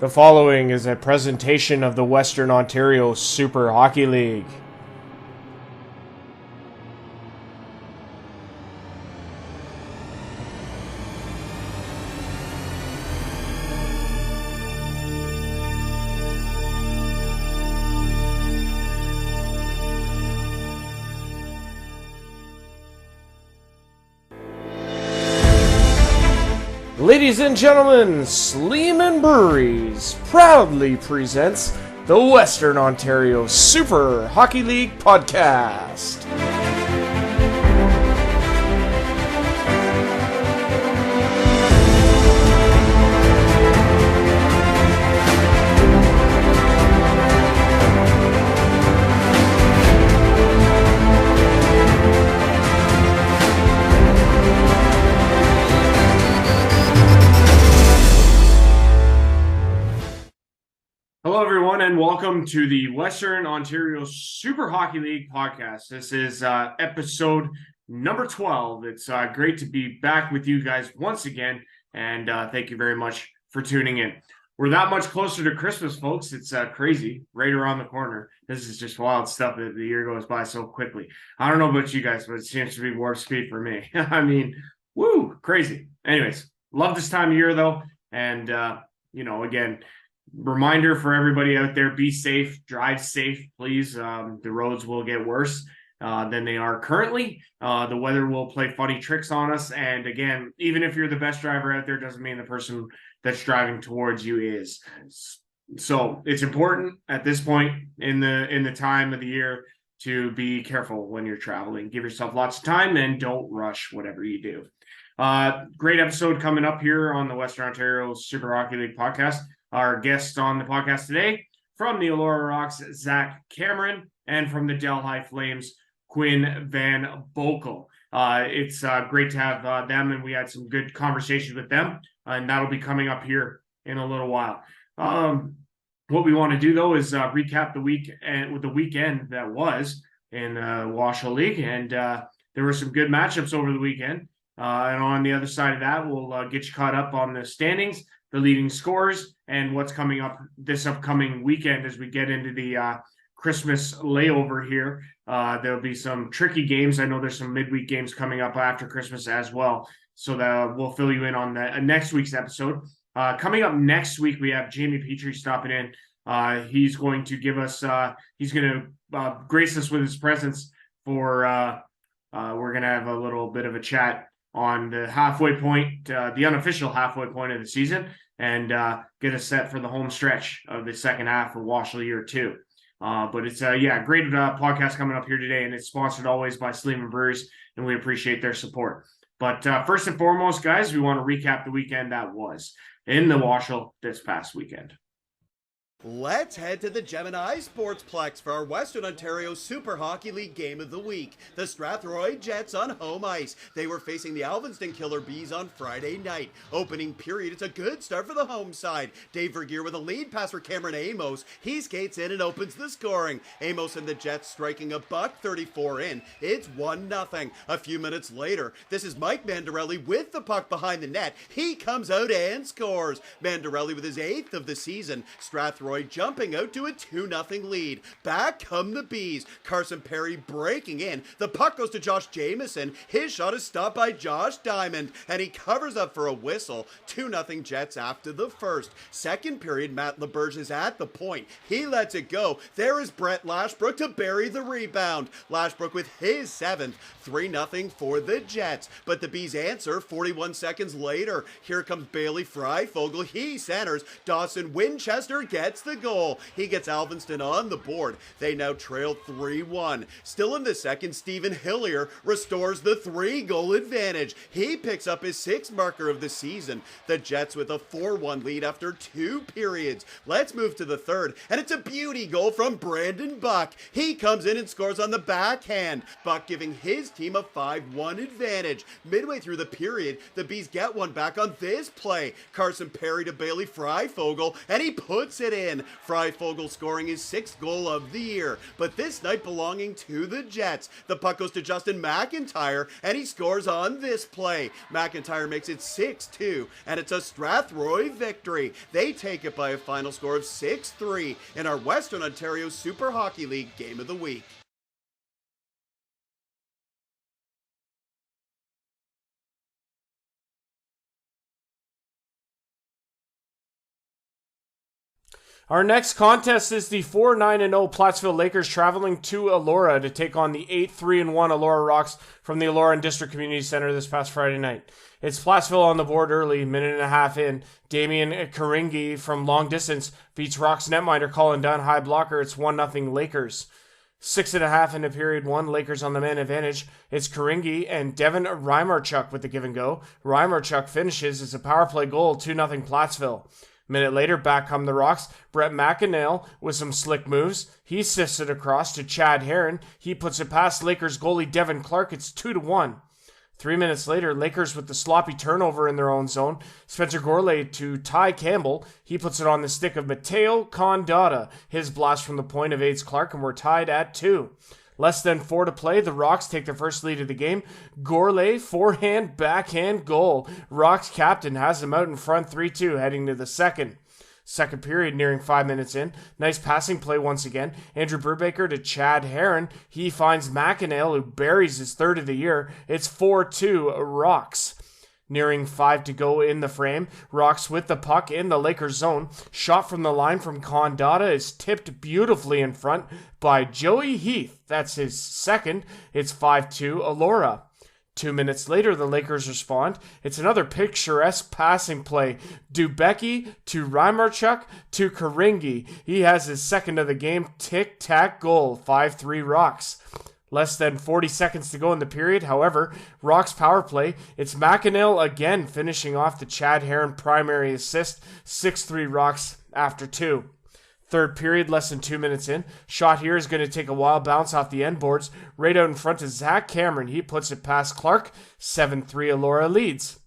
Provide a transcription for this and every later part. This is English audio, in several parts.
The following is a presentation of the Western Ontario Super Hockey League. Ladies and gentlemen, Sleeman Breweries proudly presents the Western Ontario Super Hockey League podcast. Hello, everyone, and welcome to the Western Ontario Super Hockey League podcast. This is episode number 12. It's great to be back with you guys once again, and thank you very much for tuning in. We're that much closer to Christmas, folks. It's crazy, right around the corner. This is just wild stuff that the year goes by so quickly. I don't know about you guys, but it seems to be warp speed for me. I mean, woo, crazy. Anyways, love this time of year, though, and, again, reminder for everybody out there, be safe, drive safe, please. The roads will get worse than they are currently. The weather will play funny tricks on us. And again, even if you're the best driver out there, doesn't mean the person that's driving towards you is. So it's important at this point in the time of the year to be careful when you're traveling. Give yourself lots of time and don't rush whatever you do. Great episode coming up here on the Western Ontario Super Hockey League podcast. Our guest on the podcast today from the Elora Rocks, Zack Cameron, and from the Delhi Flames, Quinn Van Boekel. It's great to have them, and we had some good conversations with them, and that'll be coming up here in a little while. What we want to do, though, is recap the week and with the weekend that was in the WOSHL League, and there were some good matchups over the weekend. And on the other side of that, we'll get you caught up on the standings, the leading scores, and what's coming up this upcoming weekend as we get into the Christmas layover here. There'll be some tricky games. I know there's some midweek games coming up after Christmas as well, so that we'll fill you in on the next week's episode. Coming up next week, we have Jamie Petrie stopping in. He's going to give us, he's going to grace us with his presence for, we're going to have a little bit of a chat on the halfway point, the unofficial halfway point of the season, and get us set for the home stretch of the second half of WOSHL Year 2. But it's great podcast coming up here today, and it's sponsored always by Sleeman Breweries, and we appreciate their support. But first and foremost, guys, we want to recap the weekend that was in the WOSHL this past weekend. Let's head to the Gemini Sportsplex for our Western Ontario Super Hockey League game of the week. The Strathroy Jets on home ice. They were facing the Alvinston Killer Bees on Friday night. Opening period, it's a good start for the home side. Dave Vergeer with a lead pass for Cameron Amos. He skates in and opens the scoring. Amos and the Jets striking a .134 in. It's 1-0. A few minutes later, this is Mike Mandarelli with the puck behind the net. He comes out and scores. Mandarelli with his 8th of the season. Strathroy jumping out to a 2-0 lead. Back come the Bees. Carson Perry breaking in. The puck goes to Josh Jameson. His shot is stopped by Josh Diamond, and he covers up for a whistle. 2-0 Jets after the first. Second period, Matt LeBurge is at the point. He lets it go. There is Brett Lashbrook to bury the rebound. Lashbrook with his 7th. 3-0 for the Jets. But the Bees answer 41 seconds later. Here comes Bailey Freifogel. He centers. Dawson Winchester gets the goal. He gets Alvinston on the board. They now trail 3-1. Still in the second, Stephen Hillier restores the 3-goal advantage. He picks up his 6th marker of the season. The Jets with a 4-1 lead after 2 periods. Let's move to the third, and it's a beauty goal from Brandon Buck. He comes in and scores on the backhand. Buck giving his team a 5-1 advantage. Midway through the period, the Bees get one back on this play. Carson Perry to Bailey Freifogel, and he puts it in. win. Freifogel scoring his 6th goal of the year, but this night belonging to the Jets. The puck goes to Justin McIntyre, and he scores on this play. McIntyre makes it 6-2, and it's a Strathroy victory. They take it by a final score of 6-3 in our Western Ontario Super Hockey League Game of the Week. Our next contest is the 4-9-0 Plattsville Lakers traveling to Elora to take on the 8-3-1 Elora Rocks from the Elora and District Community Center this past Friday night. It's Plattsville on the board early, minute and a half in. Damian Karingi from long distance beats Rocks netminder Colin Dunn, high blocker. It's 1-0 Lakers. 6.5 into period one, Lakers on the man advantage. It's Karingi and Devin Reimarchuk with the give and go. Reimarchuk finishes. It's a power play goal, 2-0 Plattsville. Minute later, back come the Rocks. Brett McInerney with some slick moves. He sifts it across to Chad Herron. He puts it past Lakers goalie Devin Clark. It's 2-1. 3 minutes later, Lakers with the sloppy turnover in their own zone. Spencer Gourlay to Ty Campbell. He puts it on the stick of Mateo Condotta. His blast from the point evades Clark, and we're tied at 2. Less than 4 to play, the Rocks take their first lead of the game. Gourlay, forehand, backhand goal. Rocks captain has them out in front 3-2, heading to the second. Second period, nearing 5 minutes in. Nice passing play once again. Andrew Brubaker to Chad Herron. He finds McInerney, who buries his 3rd of the year. It's 4-2 Rocks. Nearing 5 to go in the frame. Rocks with the puck in the Lakers zone. Shot from the line from Condotta is tipped beautifully in front by Joey Heath. That's his 2nd. It's 5-2 Elora. 2 minutes later, the Lakers respond. It's another picturesque passing play. Dubecki to Reimarchuk to Karingi. He has his 2nd of the game. Tic-tac goal. 5-3 Rocks. Less than 40 seconds to go in the period. However, Rocks power play. It's McInerney again finishing off the Chad Herron primary assist. 6-3 Rocks after 2. Third period, less than 2 minutes in. Shot here is going to take a wild bounce off the end boards. Right out in front of Zack Cameron. He puts it past Clark. 7-3 Elora leads.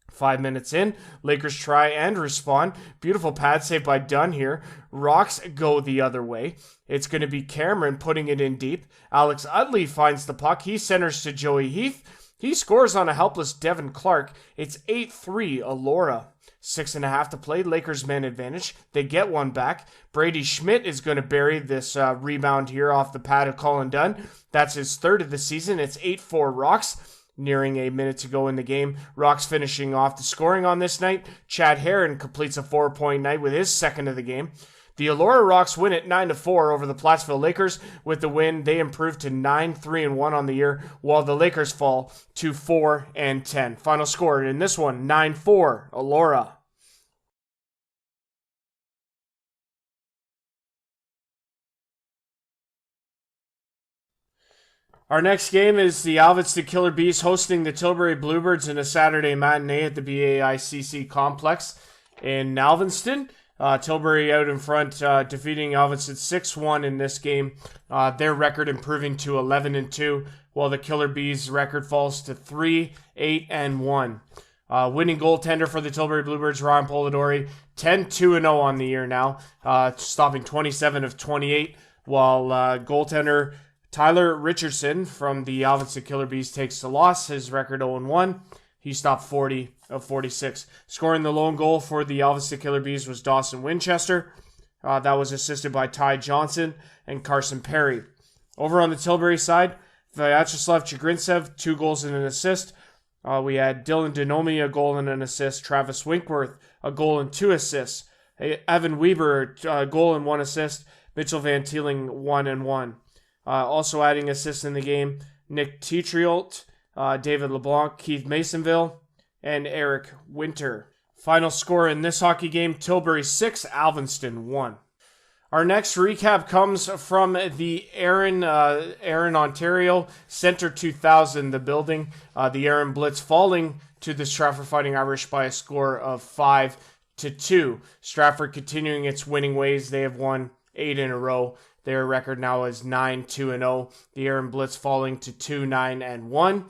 5 minutes in, Lakers try and respond. Beautiful pad save by Dunn here. Rocks go the other way. It's going to be Cameron putting it in deep. Alex Utley finds the puck. He centers to Joey Heath. He scores on a helpless Devin Clark. It's 8-3 Elora. 6.5 to play. Lakers man advantage. They get one back. Brady Schmidt is going to bury this rebound here off the pad of Colin Dunn. That's his 3rd of the season. It's 8-4 Rocks. Nearing a minute to go in the game. Rocks finishing off the scoring on this night. Chad Herron completes a 4-point night with his 2nd of the game. The Elora Rocks win it 9-4 over the Plattsville Lakers. With the win, they improve to 9-3-1 on the year, while the Lakers fall to 4-10. Final score in this one, 9-4 Elora. Our next game is the Alvinston Killer Bees hosting the Tilbury Bluebirds in a Saturday matinee at the BAICC complex in Alvinston. Tilbury out in front, defeating Alvinston 6-1 in this game. Their record improving to 11-2, while the Killer Bees' record falls to 3-8-1. Winning goaltender for the Tilbury Bluebirds, Ryan Polidori, 10-2-0 on the year now, stopping 27 of 28, while goaltender Tyler Richardson from the Alvinston Killer Bees takes the loss. His record 0-1. He stopped 40 of 46. Scoring the lone goal for the Alvinston Killer Bees was Dawson Winchester. That was assisted by Ty Johnson and Carson Perry. Over on the Tilbury side, Vyacheslav Chigrinsev, 2 goals and an assist. We had Dylan Denomey, a goal and an assist. Travis Winkworth, a goal and 2 assists. Evan Weber, a goal and 1 assist. Mitchell Van Teeling, 1 and 1. Also adding assists in the game, Nick Tetriot, David LeBlanc, Keith Masonville, and Eric Winter. Final score in this hockey game, Tilbury 6, Alvinston 1. Our next recap comes from the Erin, Ontario Centre 2000, the building. The Erin Blitz falling to the Stratford Fighting Irish by a score of 5-2. Stratford continuing its winning ways. They have won 8 in a row. Their record now is 9-2-0. The Erin Blitz falling to 2-9-1.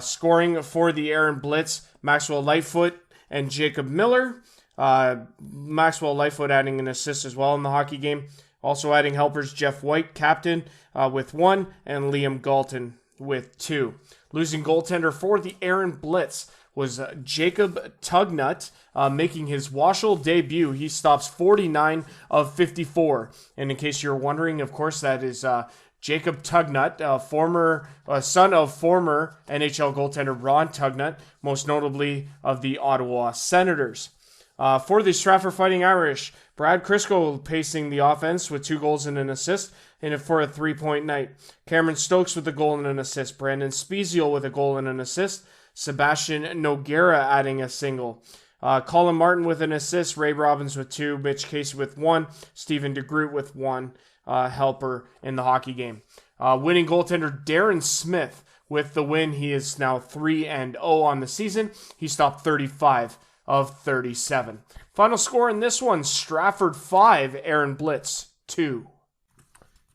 Scoring for the Erin Blitz, Maxwell Lightfoot and Jacob Miller. Maxwell Lightfoot adding an assist as well in the hockey game. Also adding helpers, Jeff White, captain, with 1, and Liam Galton with 2. Losing goaltender for the Aaron Blitz was Jacob Tugnut, making his WOSHL debut. He stops 49 of 54. And in case you're wondering, of course, that is Jacob Tugnut, former son of former NHL goaltender Ron Tugnut, most notably of the Ottawa Senators. For the Stratford Fighting Irish, Brad Crisco pacing the offense with 2 goals and an assist for a 3-point night. Cameron Stokes with a goal and an assist. Brandon Spezial with a goal and an assist. Sebastian Noguera adding a single. Colin Martin with an assist. Ray Robbins with 2. Mitch Casey with 1. Stephen DeGroot with 1 helper in the hockey game. Winning goaltender Darren Smith with the win. He is now 3-0 on the season. He stopped 35 of 37. Final score in this one, Stratford 5, Aaron Blitz 2.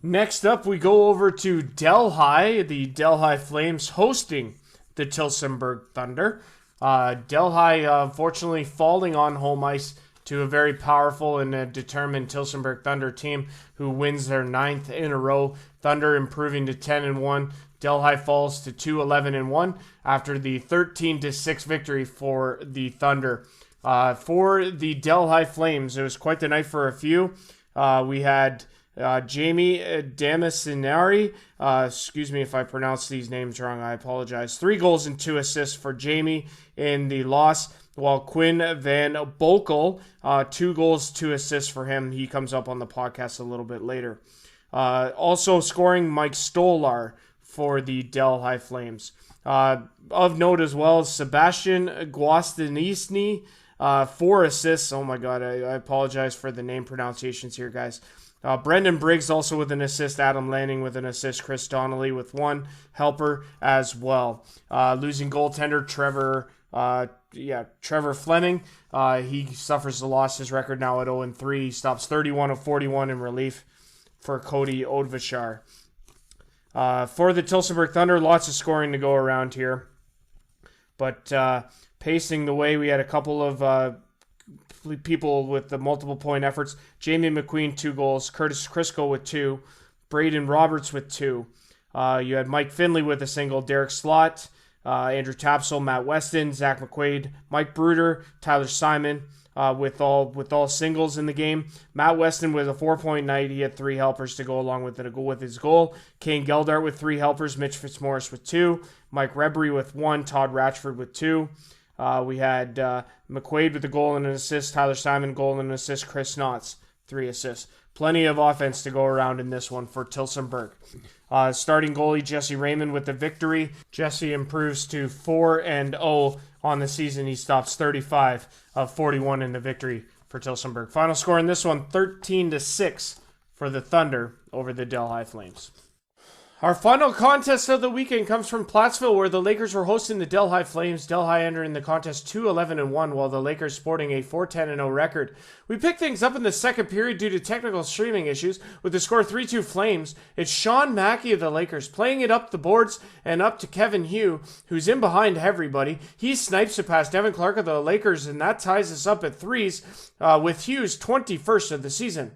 Next up, we go over to Delhi, the Delhi Flames hosting the Tillsonburg Thunder. Delhi, unfortunately, falling on home ice to a very powerful and determined Tillsonburg Thunder team who wins their 9th in a row. Thunder improving to 10-1. Delhi falls to 2-11-1 after the 13-6 victory for the Thunder. For the Delhi Flames, it was quite the night for a few. We had Jamie Damasinari. Excuse me if I pronounce these names wrong. I apologize. 3 goals and 2 assists for Jamie in the loss, while Quinn Van Boekel, 2 goals, 2 assists for him. He comes up on the podcast a little bit later. Also scoring Mike Stolar for the Delhi Flames. Of note as well, Sebastian Guastanisny, 4 assists. Oh my God, I apologize for the name pronunciations here, guys. Brendan Briggs also with an assist. Adam Lanning with an assist. Chris Donnelly with 1 helper as well. Losing goaltender Trevor Fleming. He suffers the loss. His record now at 0-3. He stops 31 of 41 in relief for Cody Odvashar. For the Tillsonburg Thunder, lots of scoring to go around here. But pacing the way, we had a couple of people with the multiple point efforts. Jamie McQueen, 2 goals. Curtis Crisco with 2. Braden Roberts with 2. You had Mike Finley with a single. Derek Slott, Andrew Tapsell, Matt Weston, Zach McQuaid, Mike Bruder, Tyler Simon with all singles in the game. Matt Weston with a 4-point night. He had 3 helpers to go along with his goal. Kane Geldart with 3 helpers. Mitch Fitzmaurice with 2. Mike Rebry with 1. Todd Ratchford with 2. We had McQuaid with a goal and an assist. Tyler Simon, goal and an assist. Chris Knotts, 3 assists. Plenty of offense to go around in this one for Tillsonburg. Starting goalie Jesse Raymond with the victory. Jesse improves to 4-0 on the season. He stops 35 of 41 in the victory for Tillsonburg. Final score in this one, 13-6 for the Thunder over the Delhi Flames. Our final contest of the weekend comes from Plattsville, where the Lakers were hosting the Delhi Flames. Delhi entering the contest 2-11-1, while the Lakers sporting a 4-10-0 record. We picked things up in the second period due to technical streaming issues, with the score 3-2 Flames. It's Sean Mackey of the Lakers playing it up the boards and up to Kevin Hugh, who's in behind everybody. He snipes it past Devin Clark of the Lakers, and that ties us up at 3s with Hugh's 21st of the season.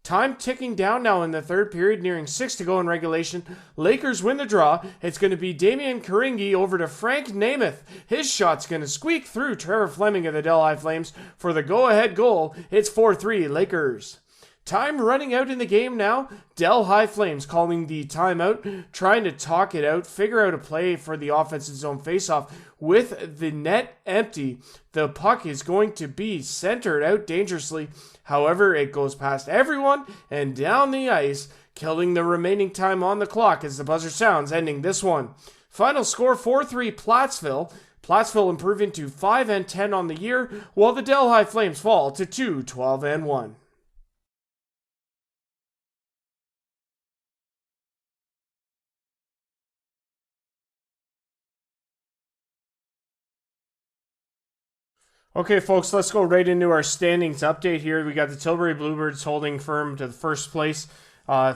Time ticking down now in the third period, nearing 6 to go in regulation. Lakers win the draw. It's going to be Damian Karingi over to Frank Namath. His shot's going to squeak through Trevor Fleming of the Delhi Flames for the go-ahead goal. It's 4-3 Lakers. Time running out in the game now. Delhi Flames calling the timeout, trying to talk it out, figure out a play for the offensive zone faceoff. With the net empty, the puck is going to be centered out dangerously. However, it goes past everyone and down the ice, killing the remaining time on the clock as the buzzer sounds, ending this one. Final score 4-3 Plattsville. Plattsville improving to 5-10 on the year, while the Delhi Flames fall to 2-12-1. Okay, folks, let's go right into our standings update here. We got the Tilbury Bluebirds holding firm to the first place.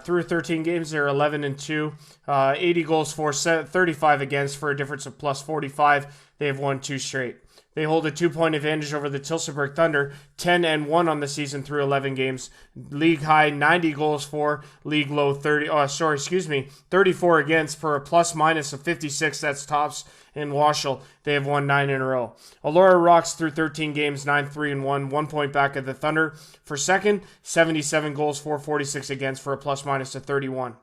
Through 13 games, they're 11-2. 80 goals for, 35 against for a difference of plus 45. They have won 2 straight. They hold a 2-point advantage over the Tilsonburg Thunder, 10-1 on the season through 11 games. League high 90 goals for, league low 34 against for a plus minus of 56. That's tops in WOSHL. They have won 9 in a row. Elora Rocks through 13 games, 9-3-1, 1 point back of the Thunder for second, 77 goals for, 46 against for a plus minus of 31.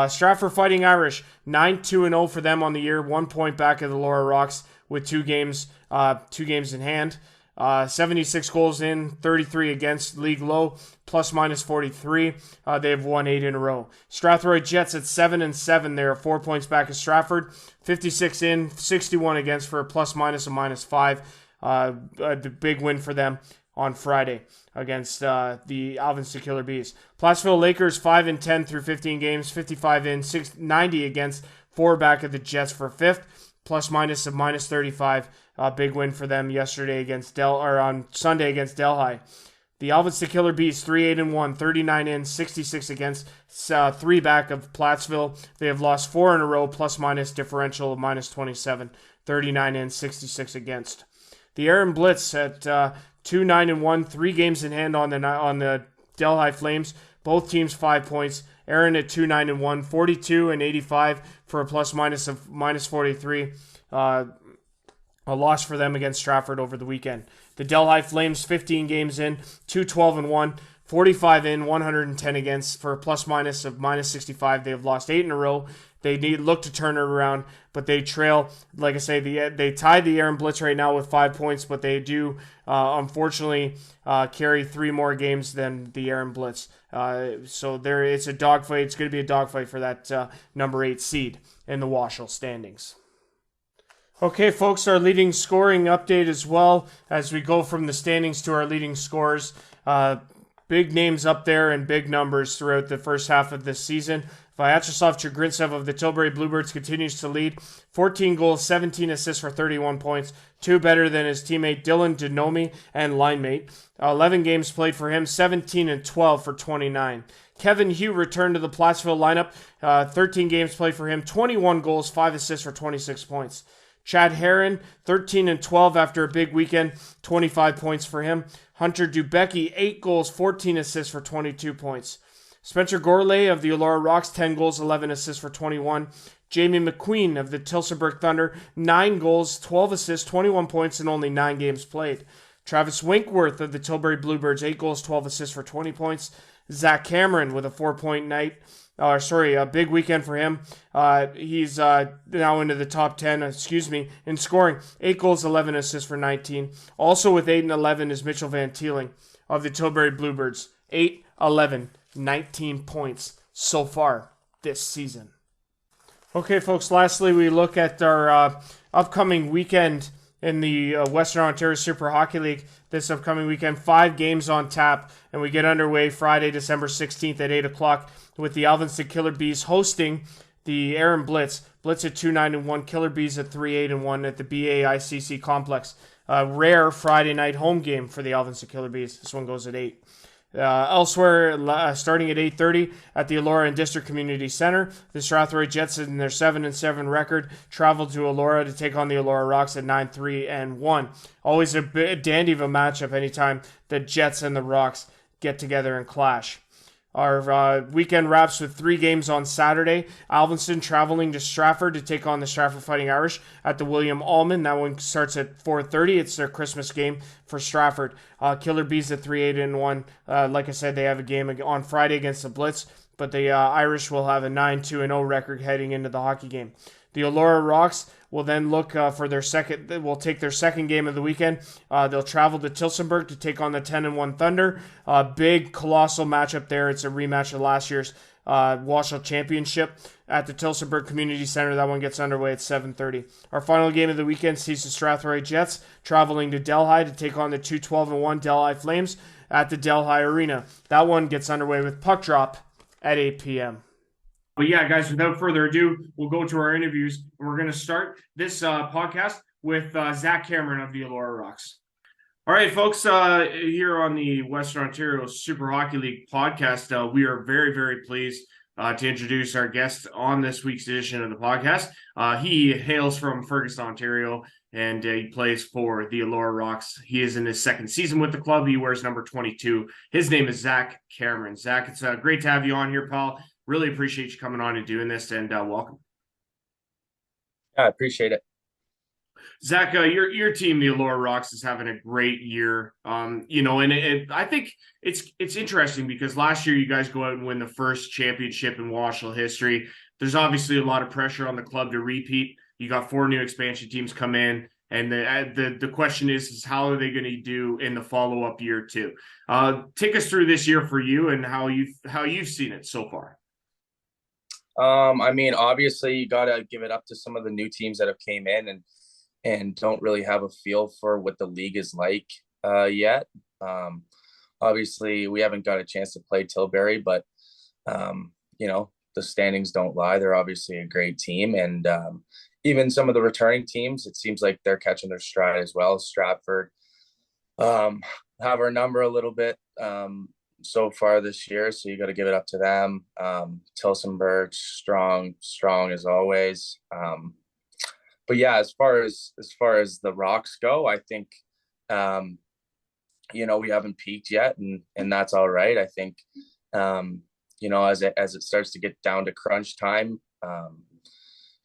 Stratford Fighting Irish, 9-2-0 for them on the year, 1 point back of the Elora Rocks with 2 games in hand. 76 goals in, 33 against, league low, plus minus 43. They have won 8 in a row. Strathroy Jets at 7-7. They're 4 points back of Stratford, 56 in, 61 against for a plus minus of minus 5. The big win for them on Friday against the Alvinston Killer Bees. Plattsville Lakers 5-10 through 15 games, 55 in, 90 against, 4 back of the Jets for 5th, plus minus of minus 35. Big win for them yesterday against on Sunday against Delhi. The Alvinston Killer Bees 3-8-1, 39 in, 66 against, 3 back of Plattsville. They have lost 4 in a row, plus minus differential of minus 27, 39 in, 66 against. The Aaron Blitz at 2-9-1, 3 games in hand on the Delhi Flames. Both teams 5 points. Aaron at 2-9-1, 42 and 85 for a plus minus of minus 43. A loss for them against Stratford over the weekend. The Delhi Flames 15 games in, 2-12-1, 45 in, 110 against for a plus minus of minus 65. They have lost 8 in a row. They look to turn it around, but they trail. Like I say, they tied the Aaron Blitz right now with 5 points, but they do unfortunately carry 3 more games than the Aaron Blitz. So it's a dogfight. It's going to be a dogfight for that number 8 seed in the WOSHL standings. Okay, folks, our leading scoring update as well as we go from the standings to our leading scorers. Big names up there and big numbers throughout the first half of this season. Vyacheslav Chagrincev of the Tilbury Bluebirds continues to lead. 14 goals, 17 assists for 31 points. 2 better than his teammate Dylan Denomi and linemate. 11 games played for him, 17 and 12 for 29. Kevin Hugh returned to the Plattsville lineup. 13 games played for him, 21 goals, 5 assists for 26 points. Chad Herron, 13 and 12 after a big weekend, 25 points for him. Hunter Dubecki, 8 goals, 14 assists for 22 points. Spencer Gourlay of the Elora Rocks, 10 goals, 11 assists for 21. Jamie McQueen of the Tilsonburg Thunder, 9 goals, 12 assists, 21 points, and only 9 games played. Travis Winkworth of the Tilbury Bluebirds, 8 goals, 12 assists for 20 points. Zach Cameron with a 4-point night. A big weekend for him. He's now into the top 10, in scoring. 8 goals, 11 assists for 19. Also with 8 and 11 is Mitchell Van Teeling of the Tilbury Bluebirds. 8, 11, 19 points so far this season. Okay, folks, lastly, we look at our upcoming weekend in the Western Ontario Super Hockey League. This upcoming weekend, 5 games on tap, and we get underway Friday, December 16th at 8 o'clock with the Alvinston Killer Bees hosting the Aaron Blitz. Blitz at 2-9-1, Killer Bees at 3-8-1 at the BAICC complex. Rare Friday night home game for the Alvinston Killer Bees. This one goes at 8. Elsewhere, starting at 8:30 at the Elora and District Community Center, the Strathroy Jets in their 7-7 record traveled to Elora to take on the Elora Rocks at 9-3-1. Always a dandy of a matchup anytime the Jets and the Rocks get together and clash. Our weekend wraps with 3 games on Saturday. Alvinston traveling to Stratford to take on the Stratford Fighting Irish at the William Allman. That one starts at 4:30. It's their Christmas game for Stratford. Killer Bees at 3-8-1. Like I said, they have a game on Friday against the Blitz, but the Irish will have a 9-2-0 record heading into the hockey game. The Elora Rocks will then look for will take their second game of the weekend. They'll travel to Tilsonburg to take on the 10-1 Thunder. Big, colossal matchup there. It's a rematch of last year's WOSHL Championship at the Tilsonburg Community Center. That one gets underway at 7:30. Our final game of the weekend sees the Strathroy Jets traveling to Delhi to take on the 2-12-1 Delhi Flames at the Delhi Arena. That one gets underway with puck drop at 8 p.m. But yeah, guys, without further ado, we'll go to our interviews. And we're going to start this podcast with Zack Cameron of the Elora Rocks. All right, folks, here on the Western Ontario Super Hockey League podcast, we are very, very pleased to introduce our guest on this week's edition of the podcast. He hails from Fergus, Ontario, and he plays for the Elora Rocks. He is in his second season with the club. He wears number 22. His name is Zack Cameron. Zack, it's great to have you on here, pal. Really appreciate you coming on and doing this, and welcome. I appreciate it. Zack, your team, the Elora Rocks, is having a great year. And I think it's interesting because last year you guys go out and win the first championship in WOSHL history. There's obviously a lot of pressure on the club to repeat. You got 4 new expansion teams come in, and the question is how are they going to do in the follow-up year too? Take us through this year for you and how you've seen it so far. I mean, obviously you got to give it up to some of the new teams that have came in and don't really have a feel for what the league is like yet. Obviously we haven't got a chance to play Tilbury, but the standings don't lie. They're obviously a great team, and even some of the returning teams, it seems like they're catching their stride as well. Stratford have our number a little bit so far this year, so you got to give it up to them. Tilsonburg, strong as always. But yeah, as far as the Rocks go, I think we haven't peaked yet, and that's all right. I think as it starts to get down to crunch time,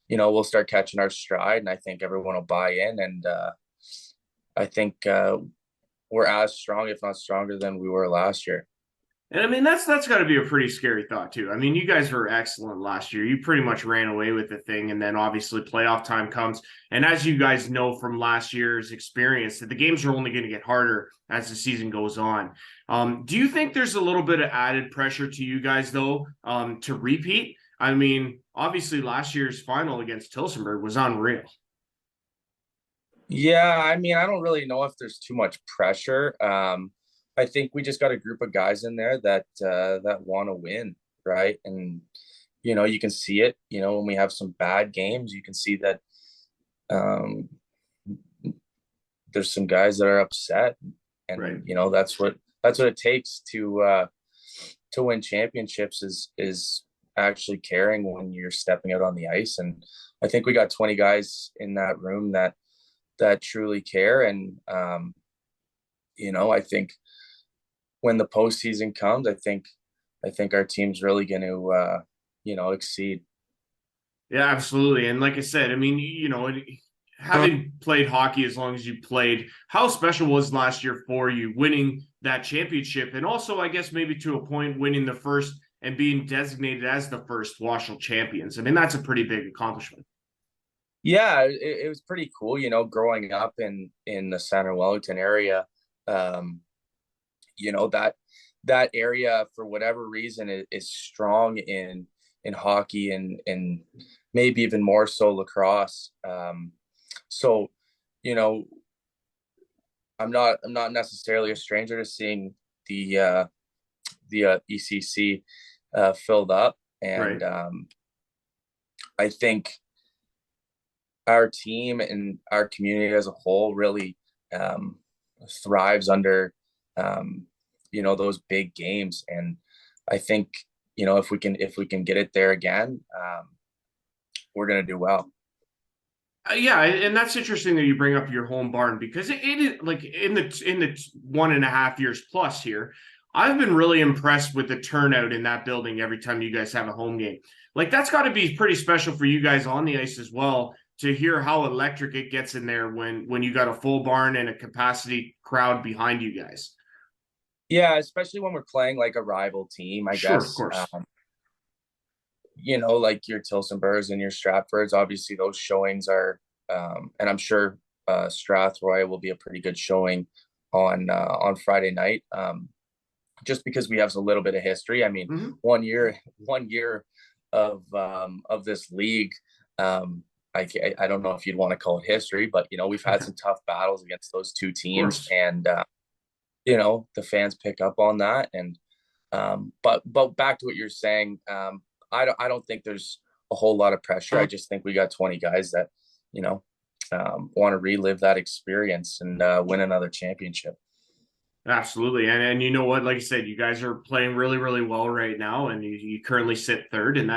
we'll start catching our stride, and I think everyone will buy in, and I think we're as strong, if not stronger, than we were last year. And I mean, that's got to be a pretty scary thought too. I mean, you guys were excellent last year. You pretty much ran away with the thing, and then obviously playoff time comes. And as you guys know from last year's experience, that the games are only going to get harder as the season goes on. Do you think there's a little bit of added pressure to you guys though to repeat? I mean, obviously last year's final against Tilsonburg was unreal. Yeah, I mean, I don't really know if there's too much pressure. I think we just got a group of guys in there that want to win, right? And you can see it. When we have some bad games, you can see that there's some guys that are upset, and right. That's what it takes to win championships is actually caring when you're stepping out on the ice. And I think we got 20 guys in that room that truly care, and I think when the postseason comes, I think our team's really going to, exceed. Yeah, absolutely. And like I said, I mean, having played hockey as long as you played, how special was last year for you winning that championship? And also, I guess maybe to a point, winning the first and being designated as the first WOSHL champions. I mean, that's a pretty big accomplishment. Yeah, it was pretty cool, growing up in the Center Wellington area. That area, for whatever reason, is strong in hockey and maybe even more so lacrosse. So I'm not necessarily a stranger to seeing the ECC filled up, and right. I think our team and our community as a whole really thrives under those big games, and I think if we can get it there again, we're gonna do well. Yeah, and that's interesting that you bring up your home barn, because it is like in the 1.5 years plus here, I've been really impressed with the turnout in that building every time you guys have a home game. Like, that's got to be pretty special for you guys on the ice as well, to hear how electric it gets in there when you got a full barn and a capacity crowd behind you guys. Yeah, especially when we're playing like a rival team, I guess. Of course. Like your Tilsonburgs and your Stratfords, obviously those showings are, and I'm sure Strathroy will be a pretty good showing on Friday night, just because we have a little bit of history. I mean, mm-hmm. one year of this league, I don't know if you'd want to call it history, but we've had some tough battles against those two teams, and the fans pick up on that. And but back to what you're saying, I don't think there's a whole lot of pressure. I just think we got 20 guys that want to relive that experience and win another championship. Absolutely. And you know what, like I said, you guys are playing really, really well right now, and you currently sit third, and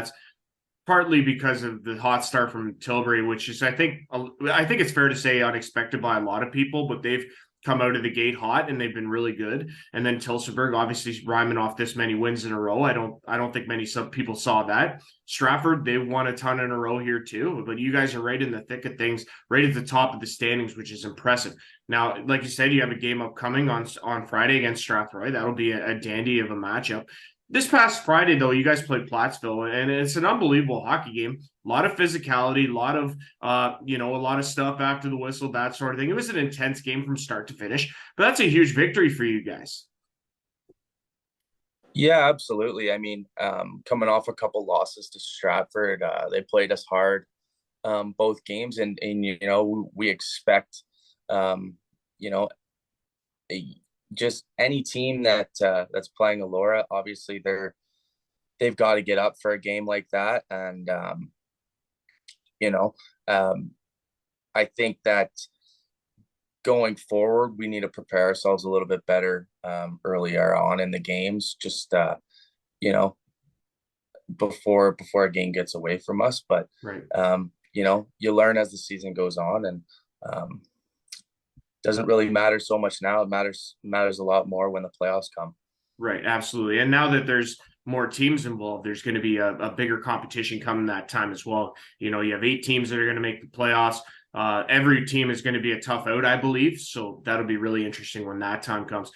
partly because of the hot start from Tilbury, which is I think it's fair to say unexpected by a lot of people, but they've come out of the gate hot and they've been really good. And then Tilsonburg obviously rhyming off this many wins in a row. I don't think many people saw that. Stratford, they won a ton in a row here too, but you guys are right in the thick of things, right at the top of the standings, which is impressive. Now, like you said, you have a game upcoming on Friday against Strathroy. That'll be a dandy of a matchup. This past Friday, though, you guys played Plattsville, and it's an unbelievable hockey game. A lot of physicality, a lot of a lot of stuff after the whistle, that sort of thing. It was an intense game from start to finish, but that's a huge victory for you guys. Yeah, absolutely. I mean, coming off a couple losses to Stratford, they played us hard both games, and we expect you know just any team that's playing Elora, obviously they've got to get up for a game like that, and you know, I think that going forward, we need to prepare ourselves a little bit better earlier on in the games, just you know, before a game gets away from us. But Right. You learn as the season goes on, and doesn't really matter so much now. It matters a lot more when the playoffs come. Right, absolutely. And now that there's more teams involved, there's going to be a bigger competition coming that time as well. You have 8 teams that are going to make the playoffs. Every team is going to be a tough out, I believe. So that'll be really interesting when that time comes.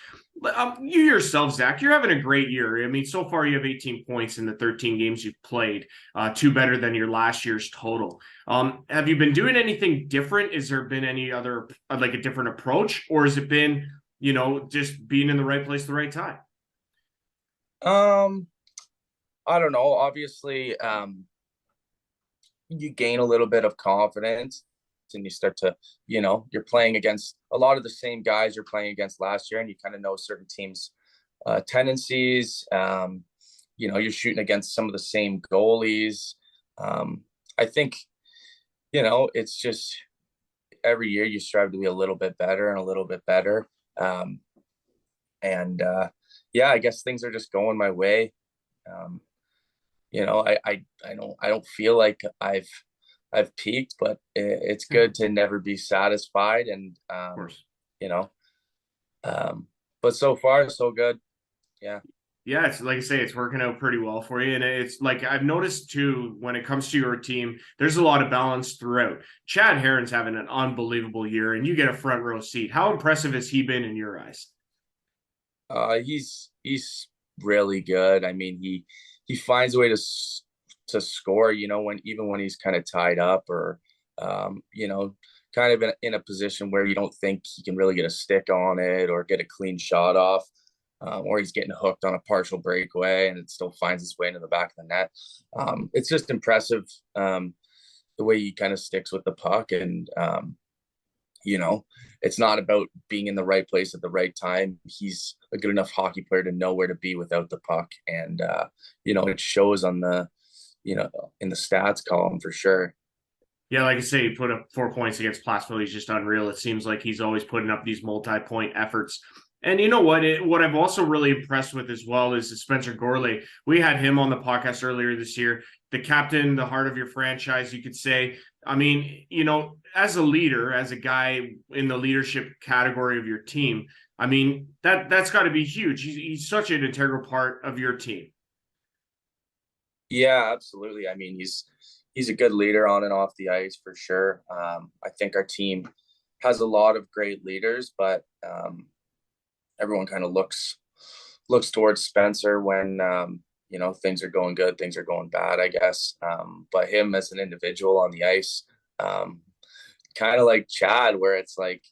You yourself, Zach, you're having a great year. I mean, so far you have 18 points in the 13 games you've played, 2 better than your last year's total. Have you been doing anything different? Has there been any other, like a different approach? Or has it been, just being in the right place at the right time? I don't know. Obviously, you gain a little bit of confidence and you start to, you're playing against a lot of the same guys you're playing against last year, and you kind of know certain teams' tendencies. You're shooting against some of the same goalies. I think, it's just every year you strive to be a little bit better and a little bit better. Yeah, I guess things are just going my way. I don't feel like I've peaked, but it's good to never be satisfied. And Of course. But so far so good. Yeah. Yeah, it's like I say, it's working out pretty well for you. And it's like I've noticed too, when it comes to your team, there's a lot of balance throughout. Chad Herron's having an unbelievable year, and you get a front row seat. How impressive has he been in your eyes? He's really good. I mean, he finds a way to score, when he's kind of tied up, or kind of in a position where you don't think he can really get a stick on it or get a clean shot off, or he's getting hooked on a partial breakaway and it still finds its way into the back of the net. It's just impressive, the way he kind of sticks with the puck, and it's not about being in the right place at the right time. He's a good enough hockey player to know where to be without the puck. And, it shows on in the stats column for sure. Yeah, like I say, he put up 4 points against Plattsville. He's just unreal. It seems like he's always putting up these multi-point efforts. And you know what? What I'm also really impressed with as well is Spencer Gorley. We had him on the podcast earlier this year. The captain, the heart of your franchise, you could say. I mean, as a leader, as a guy in the leadership category of your team, I mean, that's got to be huge. He's such an integral part of your team. Yeah, absolutely. I mean, he's a good leader on and off the ice for sure. I think our team has a lot of great leaders, but everyone kind of looks towards Spencer when things are going good, things are going bad, I guess. But him as an individual on the ice, kind of like Chad, where it's like,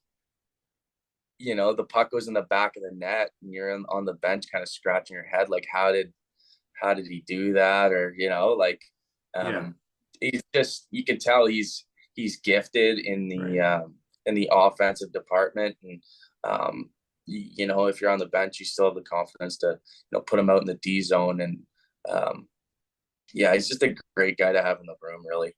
the puck goes in the back of the net and you're on the bench kind of scratching your head, like how did he do that? Or Yeah. he's just, you can tell he's gifted in the offensive department. And if you're on the bench, you still have the confidence to put him out in the D zone. And he's just a great guy to have in the room, really.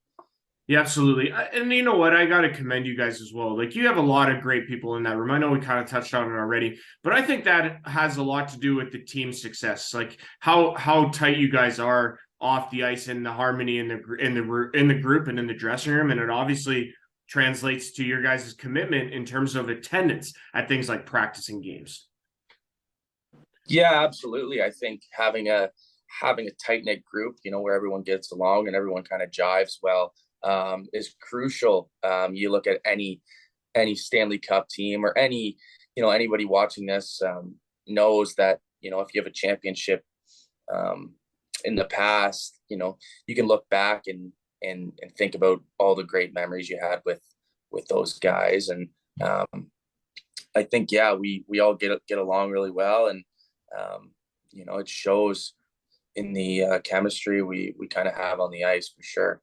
Yeah, absolutely. And you know what? I got to commend you guys as well. Like, you have a lot of great people in that room. I know we kind of touched on it already, but I think that has a lot to do with the team success. Like how tight you guys are off the ice and the harmony in the group and in the dressing room, and it obviously translates to your guys' commitment in terms of attendance at things like practicing games. Yeah, absolutely. I think having a tight knit group, where everyone gets along and everyone kind of jives well, is crucial. You look at any Stanley Cup team or anybody watching this knows that if you have a championship in the past, you can look back and think about all the great memories you had with those guys, and I think we all get along really well, and it shows in the chemistry we kind of have on the ice for sure.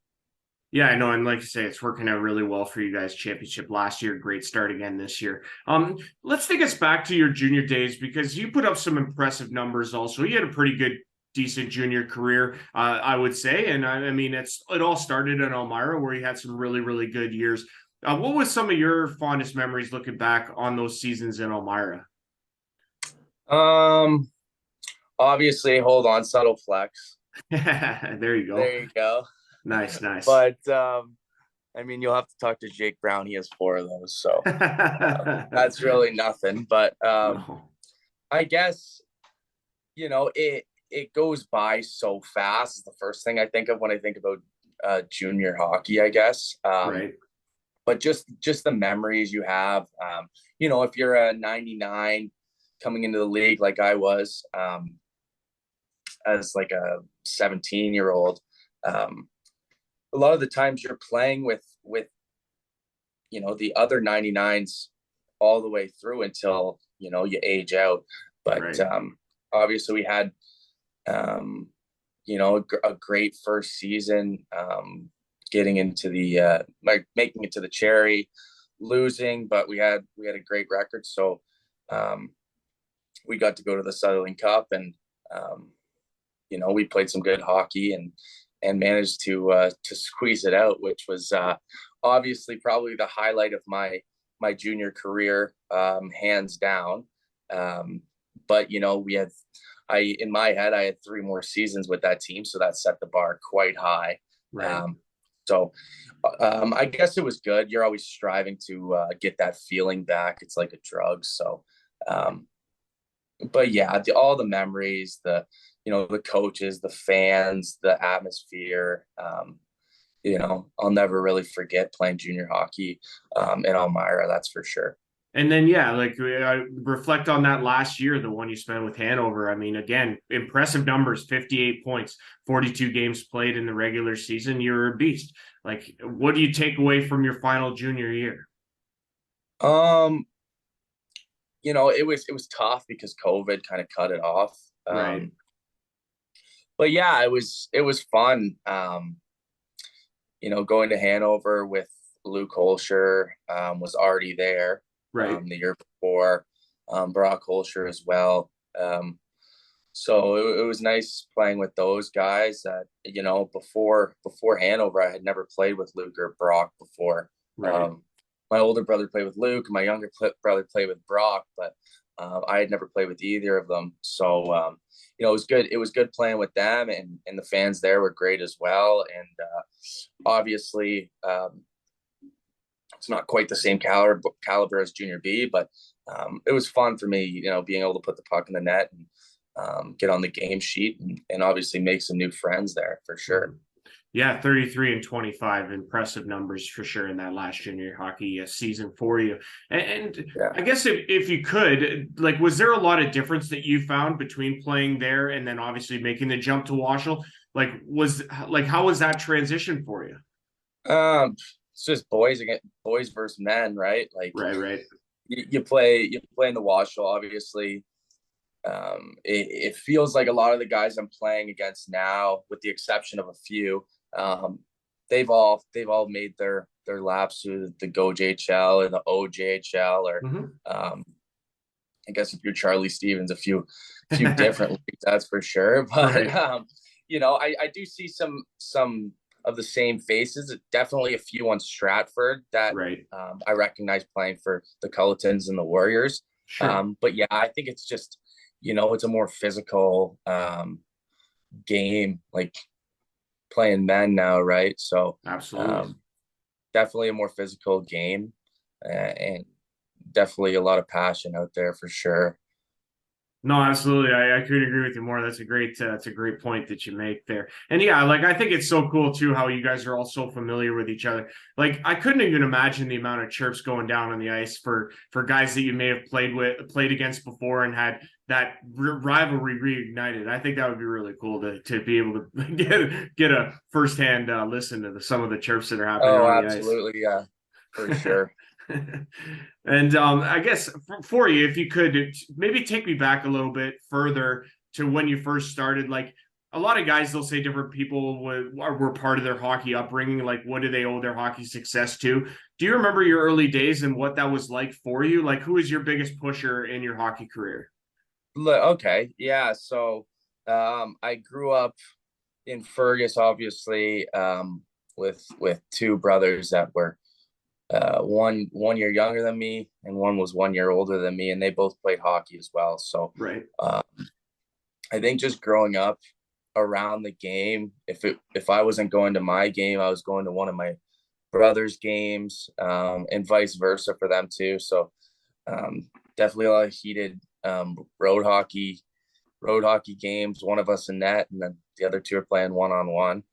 Yeah, I know, and like you say, it's working out really well for you guys. Championship last year, great start again this year. Let's take us back to your junior days, because you put up some impressive numbers. Also, you had a pretty good, decent junior career, I would say, and I mean, it all started in Elmira, where you had some really, really good years. What was some of your fondest memories looking back on those seasons in Elmira? Obviously, hold on, subtle flex. There you go. There you go. Nice. But I mean, you'll have to talk to Jake Brown. He has 4 of those, so that's really nothing. But No. I guess it goes by so fast. Is the first thing I think of when I think about junior hockey, I guess. Right. But just the memories you have. If you're a 99 coming into the league like I was, as like a 17-year-old, a lot of the times you're playing with the other 99s all the way through until you age out. But Right. Obviously we had a great first season, getting into the making it to the Cherry, losing, but we had a great record, so we got to go to the Sutherland Cup, and we played some good hockey and managed to squeeze it out, which was obviously probably the highlight of my junior career, hands down. But in my head, I had 3 more seasons with that team, so that set the bar quite high. Right. I guess it was good. You're always striving to get that feeling back. It's like a drug. So, but yeah, all the memories, the coaches, the fans, the atmosphere, I'll never really forget playing junior hockey in Elmira, that's for sure. And then, I reflect on that last year, the one you spent with Hanover. I mean, again, impressive numbers, 58 points, 42 games played in the regular season. You're a beast. Like, what do you take away from your final junior year? It was tough because COVID kind of cut it off. Right. But yeah, it was fun. Going to Hanover with Luke Holscher, was already there. Right. The year before, Brock Holscher as well. So it was nice playing with those guys that, before Hanover, I had never played with Luke or Brock before. Right. My older brother played with Luke, my younger brother played with Brock, but I had never played with either of them. So, it was good. It was good playing with them, and the fans there were great as well. And obviously, it's not quite the same caliber as Junior B, but it was fun for me, being able to put the puck in the net and get on the game sheet and obviously make some new friends there for sure. Yeah, 33 and 25, impressive numbers for sure in that last junior hockey season for you. And yeah. I guess if you could, was there a lot of difference that you found between playing there and then obviously making the jump to WOSHL? How was that transition for you? It's just boys versus men, right? Right. You play in the WOSHL, obviously. It feels like a lot of the guys I'm playing against now, with the exception of a few, they've all made their laps through the GoJHL or the OJHL, or I guess if you're Charlie Stevens, a few different leagues, that's for sure. But right. I do see some of the same faces. Definitely a few on Stratford that right. I recognize playing for the Culletons and the Warriors. Sure. But yeah, I think it's just, it's a more physical game. playing men now, right? So Absolutely. definitely a more physical game, and definitely a lot of passion out there for sure. No, absolutely. I couldn't agree with you more. That's a great point that you make there. And yeah, like I think it's so cool too how you guys are all so familiar with each other. Like I couldn't even imagine the amount of chirps going down on the ice for guys that you may have played against before and had that rivalry reignited. I think that would be really cool to be able to get a firsthand listen to some of the chirps that are happening Oh, on the ice. absolutely, yeah, for sure. And I guess for you, if you could maybe take me back a little bit further to when you first started, like a lot of guys, they'll say different people were part of their hockey upbringing. Like, what do they owe their hockey success to? Do you remember your early days and what that was like for you? Like, who was your biggest pusher in your hockey career? Okay, yeah. So I grew up in Fergus, obviously, with two brothers that were one year younger than me, and one was 1 year older than me, and they both played hockey as well. So Right. I think just growing up around the game, if I wasn't going to my game, I was going to one of my brother's games, and vice versa for them too. So definitely a lot of heated road hockey games. One of us in net, and then the other two are playing one-on-one.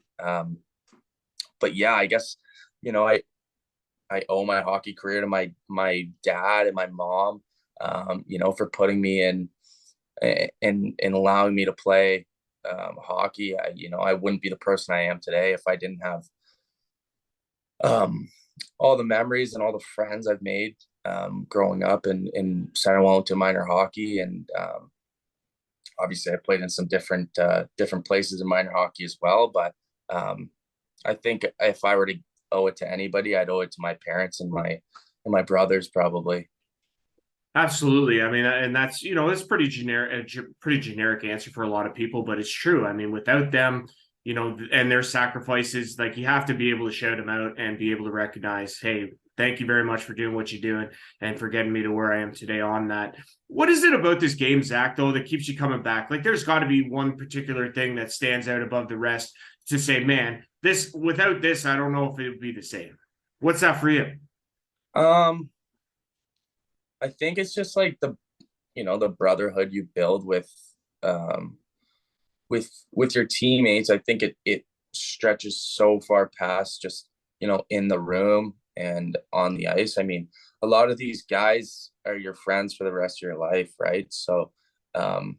But yeah, I guess you know I owe my hockey career to my dad and my mom, for putting me in and allowing me to play hockey. I wouldn't be the person I am today if I didn't have um, all the memories and all the friends I've made growing up in Center Wellington minor hockey, and obviously I played in some different places in minor hockey as well. But I think if I were to owe it to anybody, I'd owe it to my parents and my brothers probably. Absolutely. I mean, and that's it's pretty generic answer for a lot of people, but it's true. I mean, without them, and their sacrifices, like you have to be able to shout them out and be able to recognize, hey, thank you very much for doing what you're doing and for getting me to where I am today on that. What is it about this game, Zach, though, that keeps you coming back? Like, there's got to be one particular thing that stands out above the rest to say, man, without this, I don't know if it would be the same. What's that for you? Um, I think it's just like the brotherhood you build um with your teammates. I think it stretches so far past just in the room and on the ice. I mean, a lot of these guys are your friends for the rest of your life, right? So um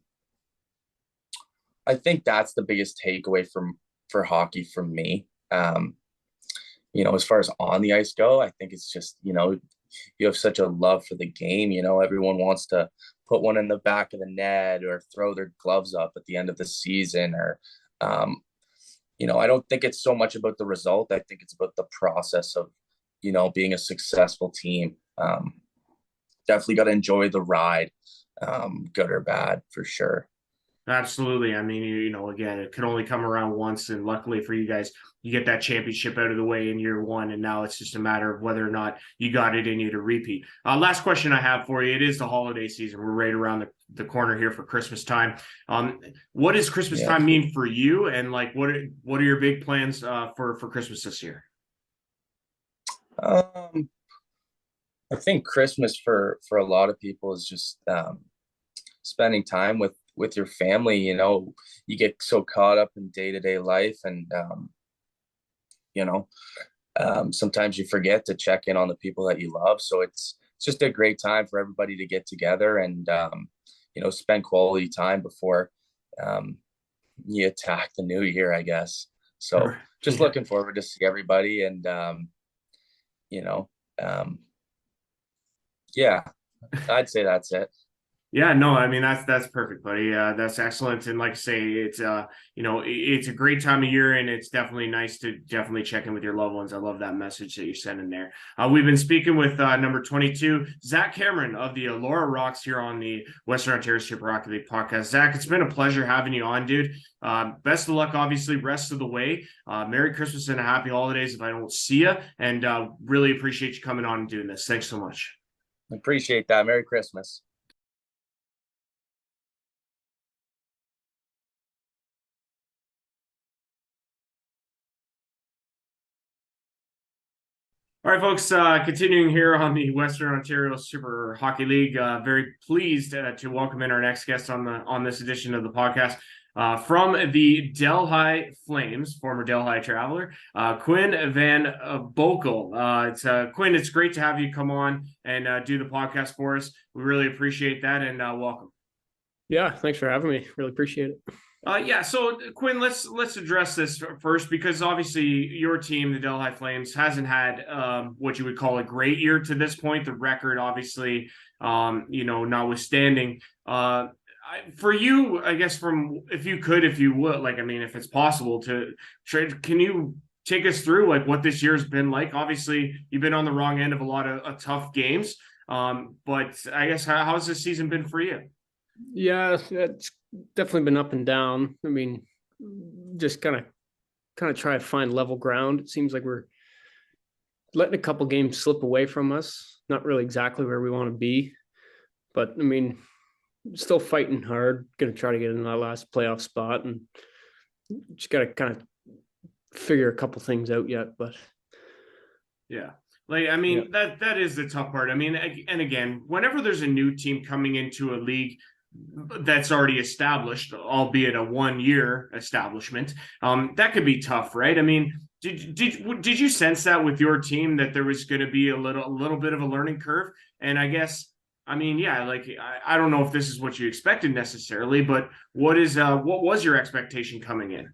I think that's the biggest takeaway for hockey from me. As far as on the ice go, I think it's just, you have such a love for the game. Everyone wants to put one in the back of the net or throw their gloves up at the end of the season. Or, I don't think it's so much about the result. I think it's about the process of, being a successful team. Definitely got to enjoy the ride, good or bad, for sure. Absolutely. I mean, again, it could only come around once, and luckily for you guys, you get that championship out of the way in year one, and now it's just a matter of whether or not you got it in you to repeat. Last question I have for you: it is the holiday season. We're right around the corner here for Christmas time. What does Christmas Yeah. time mean for you, and like what are your big plans for Christmas this year? Um, I think Christmas for a lot of people is just spending time with your family. You get so caught up in day-to-day life, and you know sometimes you forget to check in on the people that you love. So it's just a great time for everybody to get together and spend quality time before um you attack the new year, I guess. So just Yeah. looking forward to see everybody, and you know um yeah, I'd say that's it. Yeah, no, I mean that's perfect, buddy. That's excellent, and like I say, it's it's a great time of year, and it's definitely nice to definitely check in with your loved ones. I love that message that you're sending there. We've been speaking with number 22, Zack Cameron of the Elora Rocks here on the Western Ontario Super Hockey League podcast. Zack, it's been a pleasure having you on, dude. Best of luck, obviously, rest of the way. Merry Christmas and a happy holidays if I don't see you, and really appreciate you coming on and doing this. Thanks so much. Appreciate that. Merry Christmas. All right, folks, continuing here on the Western Ontario Super Hockey League. Very pleased to welcome in our next guest on this edition of the podcast. From the Delhi Flames, former Delhi Traveler, Quinn Van Boekel. Quinn, it's great to have you come on and do the podcast for us. We really appreciate that, and welcome. Yeah, thanks for having me. Really appreciate it. So Quinn, let's address this first, because obviously your team, the Delhi Flames, hasn't had what you would call a great year to this point. The record, obviously, notwithstanding. For you, I guess, if you would, if it's possible to trade, can you take us through what this year's been like? Obviously, you've been on the wrong end of a lot of tough games, but I guess how's this season been for you? Yeah, it's definitely been up and down. I mean, just kind of try to find level ground. It seems like we're letting a couple games slip away from us. Not really exactly where we want to be, but I mean, still fighting hard. Going to try to get in that last playoff spot, and just got to kind of figure a couple things out yet. But yeah. That is the tough part. I mean, and again, whenever there's a new team coming into a league that's already established, albeit a 1-year establishment, that could be tough, right? I mean, did you sense that with your team, that there was going to be a little bit of a learning curve? And I guess, I mean, yeah, I don't know if this is what you expected necessarily, but what was your expectation coming in?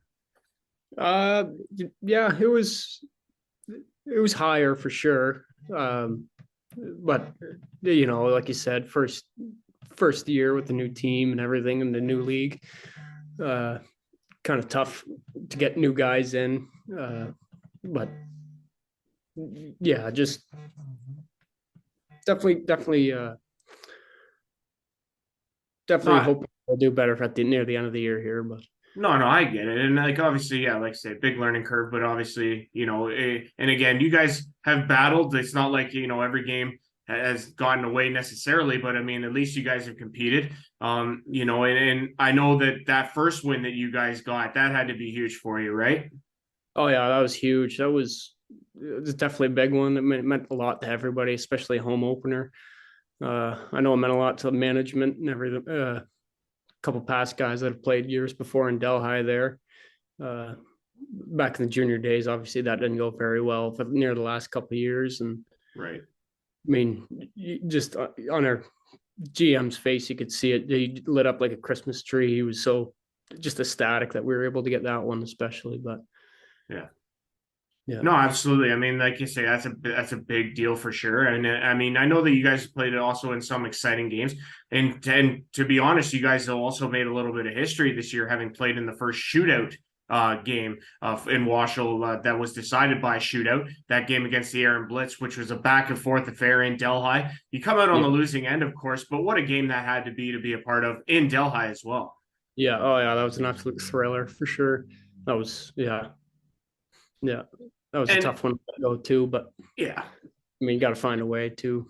Yeah, it was higher for sure. But like you said, first year with the new team and everything in the new league, kind of tough to get new guys in. But yeah, just definitely hope we'll do better near the end of the year here. But no, I get it. And obviously, yeah, like I say, big learning curve, but obviously, and again, you guys have battled. It's not like, every game has gotten away necessarily, but I mean, at least you guys have competed. And I know that first win that you guys got, that had to be huge for you, right? Oh yeah, that was huge. It was definitely a big one. It meant a lot to everybody, especially home opener. I know it meant a lot to the management and everything. Couple past guys that have played years before in Delhi there. Back in the junior days, obviously that didn't go very well for near the last couple of years. And right. I mean, just on our GM's face, you could see it. He lit up like a Christmas tree. He was so just ecstatic that we were able to get that one, especially. But yeah. Yeah. No, absolutely. I mean, like you say, that's a big deal for sure. And I mean, I know that you guys played it also in some exciting games. And to be honest, you guys have also made a little bit of history this year, having played in the first shootout game in WOSHL that was decided by shootout. That game against the Aaron Blitz, which was a back and forth affair in Delhi. You come out on the losing end, of course, but what a game that had to be a part of in Delhi as well. Yeah. Oh yeah, that was an absolute thriller for sure. That was yeah. That was a tough one to go to, but yeah, I mean, you got to find a way to.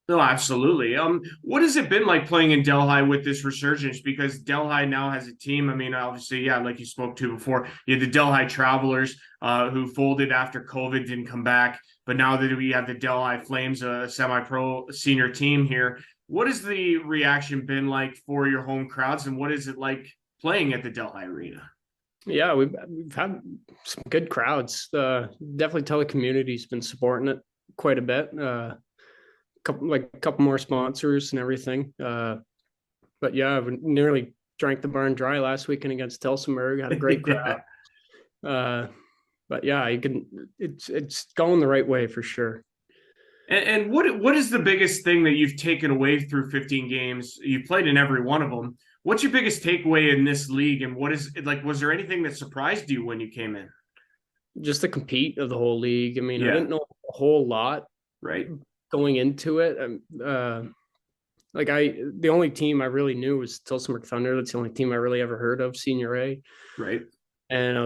No, absolutely. What has it been like playing in Delhi with this resurgence? Because Delhi now has a team. I mean, obviously, yeah, like you spoke to before, you had the Delhi Travelers who folded after COVID, didn't come back. But now that we have the Delhi Flames, a semi-pro senior team here, what has the reaction been like for your home crowds, and what is it like playing at the Delhi Arena? Yeah, we've had some good crowds. Definitely tell the community's been supporting it quite a bit. A couple more sponsors and everything. But yeah, we nearly drank the barn dry last weekend against Tillsonburg. Had a great crowd. But yeah, it's going the right way for sure. And what is the biggest thing that you've taken away through 15 games? You played in every one of them. What's your biggest takeaway in this league? And what is it like? Was there anything that surprised you when you came in? Just the compete of the whole league. I mean, I didn't know a whole lot right going into it. The only team I really knew was Tillsonburg Thunder. That's the only team I really ever heard of, Senior A. Right. And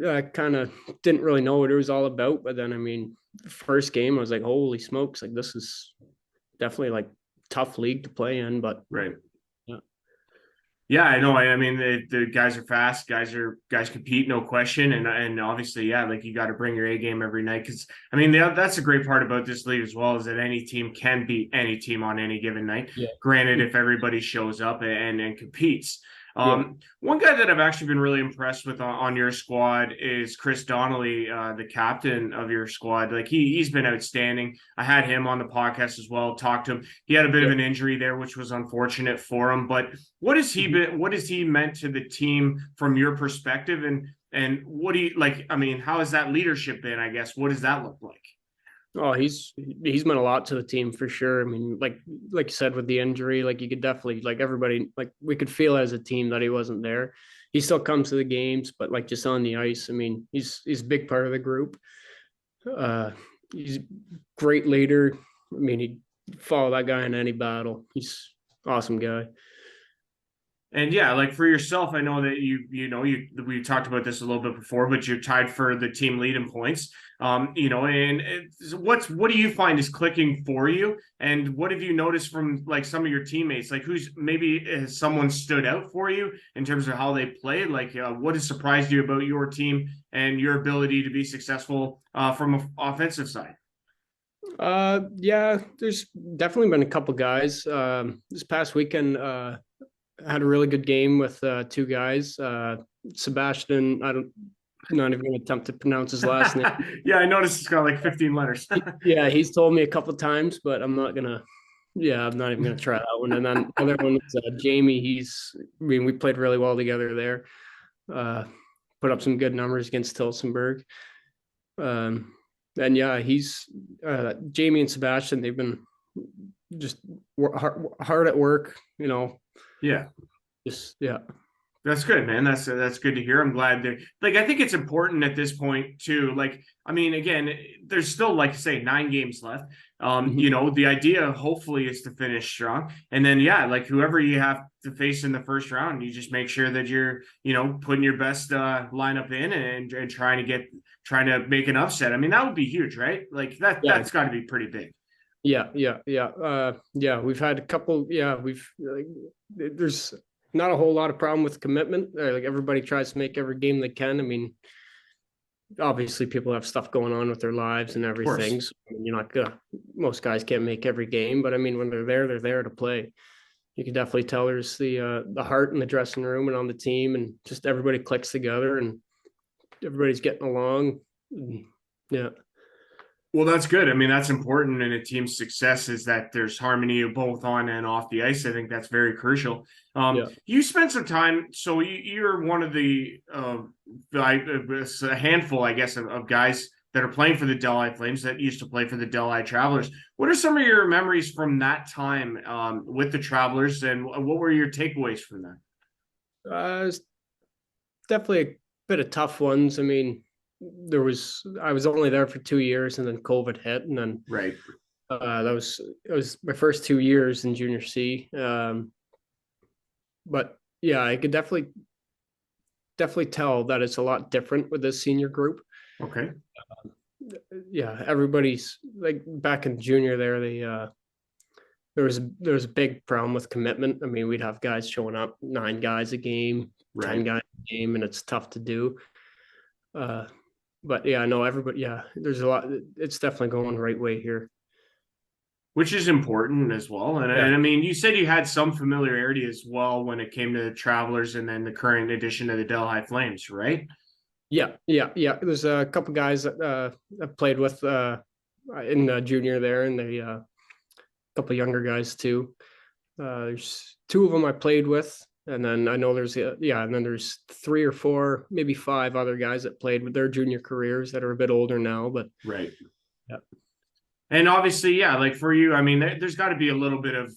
I kind of didn't really know what it was all about. But then, I mean, the first game, I was like, holy smokes, like this is definitely like tough league to play in. But right. Yeah, I know. I mean, the guys are fast. Guys compete, no question. And obviously, yeah, like you got to bring your A game every night because I mean that's a great part about this league as well is that any team can beat any team on any given night. Yeah. Granted, if everybody shows up and competes. Yeah. One guy that I've actually been really impressed with on your squad is Chris Donnelly, the captain of your squad. Like he's been outstanding. I had him on the podcast as well. Talked to him. He had a bit of an injury there, which was unfortunate for him. But what has he been? What has he meant to the team from your perspective? And what do you like? I mean, how has that leadership been? I guess what does that look like? Oh, he's meant a lot to the team for sure. I mean, like you said with the injury, like you could definitely like everybody like we could feel as a team that he wasn't there. He still comes to the games, but like just on the ice, I mean, he's a big part of the group. He's a great leader. I mean, he'd follow that guy in any battle. He's awesome guy. And yeah, like for yourself, I know that we talked about this a little bit before, but you're tied for the team lead in points. And what do you find is clicking for you? And what have you noticed from like some of your teammates? Like who's maybe has someone stood out for you in terms of how they play? Like what has surprised you about your team and your ability to be successful from an offensive side? Yeah, there's definitely been a couple guys. This past weekend, had a really good game with two guys. Sebastian, not even going to attempt to pronounce his last name. Yeah, I noticed it's got like 15 letters. Yeah, he's told me a couple of times, but I'm not gonna. Yeah, I'm not even gonna try that one. And then the other one is Jamie. I mean, we played really well together there. Put up some good numbers against Tilsonburg. And yeah, he's Jamie and Sebastian. They've been just hard at work. Yeah. Just yeah. That's good, man. That's good to hear. I'm glad that like I think it's important at this point too. Like, I mean, again, there's still like say 9 games left. The idea hopefully is to finish strong. And then yeah, like whoever you have to face in the first round, you just make sure that you're, putting your best lineup in and trying to make an upset. I mean, that would be huge, right? Like that's got to be pretty big. Yeah. Yeah. We've had a couple. Yeah, there's not a whole lot of problem with commitment. Like everybody tries to make every game they can. I mean, obviously people have stuff going on with their lives and everything. So you're not gonna. Most guys can't make every game, but I mean, when they're there to play. You can definitely tell there's the heart in the dressing room and on the team, and just everybody clicks together and everybody's getting along. Yeah. Well, that's good. I mean, that's important in a team's success is that there's harmony both on and off the ice. I think that's very crucial. You spent some time, so you're one of a handful, I guess, of guys that are playing for the Delhi Flames that used to play for the Delhi Travelers. What are some of your memories from that time with the Travelers, and what were your takeaways from that? Definitely a bit of tough ones. I mean, I was only there for 2 years and then COVID hit, and then right. It was my first 2 years in junior C. But yeah, I could definitely tell that it's a lot different with this senior group. Okay. Yeah, everybody's like back in junior there. There was a big problem with commitment. I mean, we'd have guys showing up 9 guys a game, right. 10 guys a game, and it's tough to do. But yeah, I know everybody. Yeah, there's a lot. It's definitely going the right way here, which is important as well. And I mean, you said you had some familiarity as well when it came to the Travelers and then the current edition of the Delhi Flames, right? Yeah. There's a couple guys that I played with in junior there, and a couple younger guys too. There's 2 of them I played with. And then I know there's 3 or 4, maybe 5 other guys that played with their junior careers that are a bit older now, but right. Yeah. And obviously, yeah, like for you, I mean, there's got to be a little bit of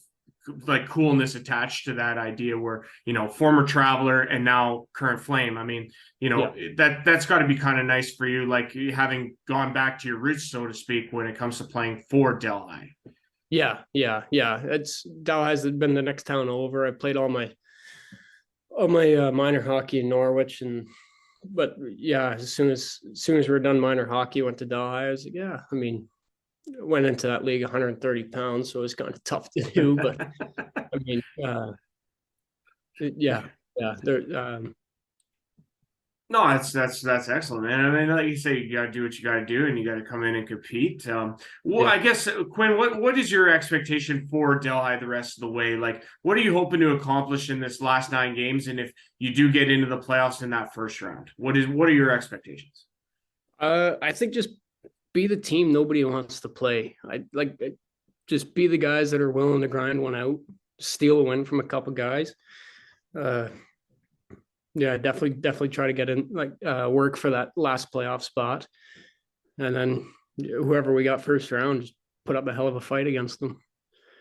like coolness attached to that idea where, former Traveler and now current Flame. I mean, that's got to be kind of nice for you, like having gone back to your roots, so to speak, when it comes to playing for Delhi. Yeah. Delhi has been the next town over. I played all my minor hockey in Norwich, but yeah, as soon as we were done minor hockey, went to Delhi. I was like, yeah, I mean, went into that league 130 pounds, so it was kind of tough to do, but I mean, Yeah, yeah. They're No, that's excellent, man. I mean, like you say, you got to do what you got to do, and you got to come in and compete. Well, yeah. I guess Quinn, what is your expectation for Delhi the rest of the way? Like, what are you hoping to accomplish in this last 9 games? And if you do get into the playoffs in that first round, what are your expectations? I think just be the team nobody wants to play. I like just be the guys that are willing to grind one out, steal a win from a couple guys. Uh, yeah, definitely try to get in work for that last playoff spot, and then whoever we got first round, just put up a hell of a fight against them.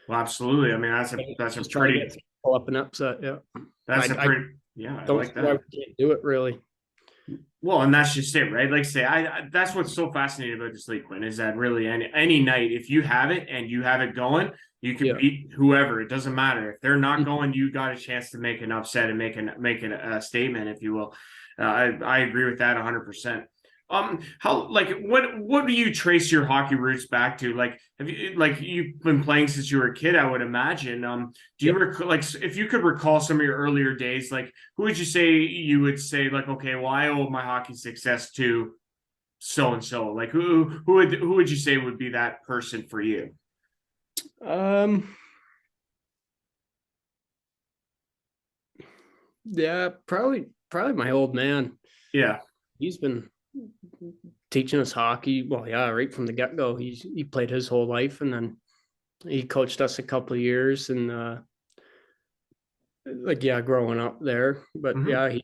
Well, absolutely. I mean, that's a Just try to pretty get pull up and upset. Yeah, I yeah, I don't like see why that. we can't do it really. Well, and that's just it, right? Like say, that's what's so fascinating about this league, Quinn, is that really any night, if you have it and you have it going, you can Yeah. beat whoever. It doesn't matter if they're not Mhm. going. You got a chance to make an upset and make a statement, if you will. I agree with that 100%. How like what do you trace your hockey roots back to? Like, have you like you've been playing since you were a kid? I would imagine. Do you Yeah. like if you could recall some of your earlier days, like who would you say you would say like, okay, well, I owe my hockey success to so and so. Like who would you say would be that person for you? Um. Yeah. Probably my old man. Yeah. He's been teaching us hockey. Well, yeah, right from the get go. He played his whole life, and then he coached us a couple of years, and yeah, growing up there. But Mhm.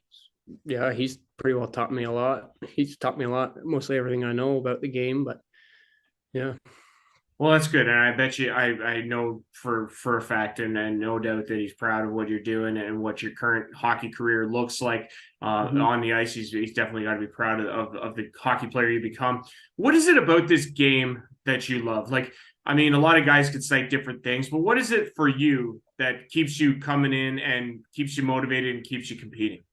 he's pretty well taught me a lot. He's taught me a lot, mostly everything I know about the game. But yeah, Well, that's good, and I bet you I know for a fact, and no doubt that he's proud of what you're doing and what your current hockey career looks like Mhm. on the ice. He's definitely got to be proud of the hockey player you become. What is it about this game that you love? Like, I mean, a lot of guys could cite different things, but what is it for you that keeps you coming in and keeps you motivated and keeps you competing?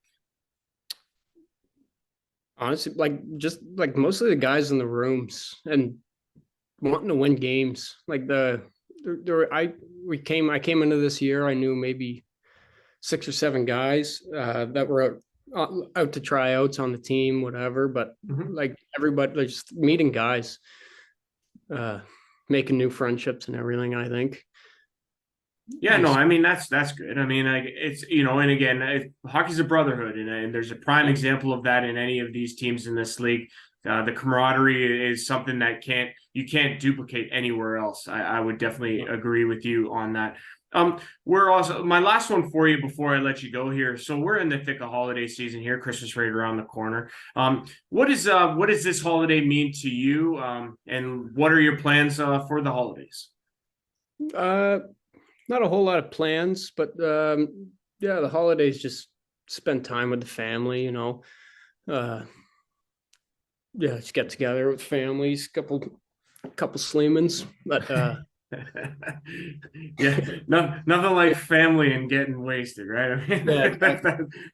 Honestly, just like most of the guys in the rooms and wanting to win games. Like I came into this year. I knew maybe 6 or 7 guys that were out to tryouts on the team, whatever. But Mhm. like everybody, like just meeting guys, uh, making new friendships and everything. I think Yeah, no, just I mean that's good. I mean, like it's and again, hockey's a brotherhood, and there's a prime yeah, example of that in any of these teams in this league. The camaraderie is something that you can't duplicate anywhere else. I would definitely agree with you on that. We're also my last one for you before I let you go here. So we're in the thick of holiday season here, Christmas right around the corner. What does this holiday mean to you? And what are your plans for the holidays? uh, not a whole lot of plans, but yeah, the holidays just spend time with the family. Uh, yeah, just get together with families, couple Sleemans, but Yeah, no, nothing like family and getting wasted, right? I mean, yeah,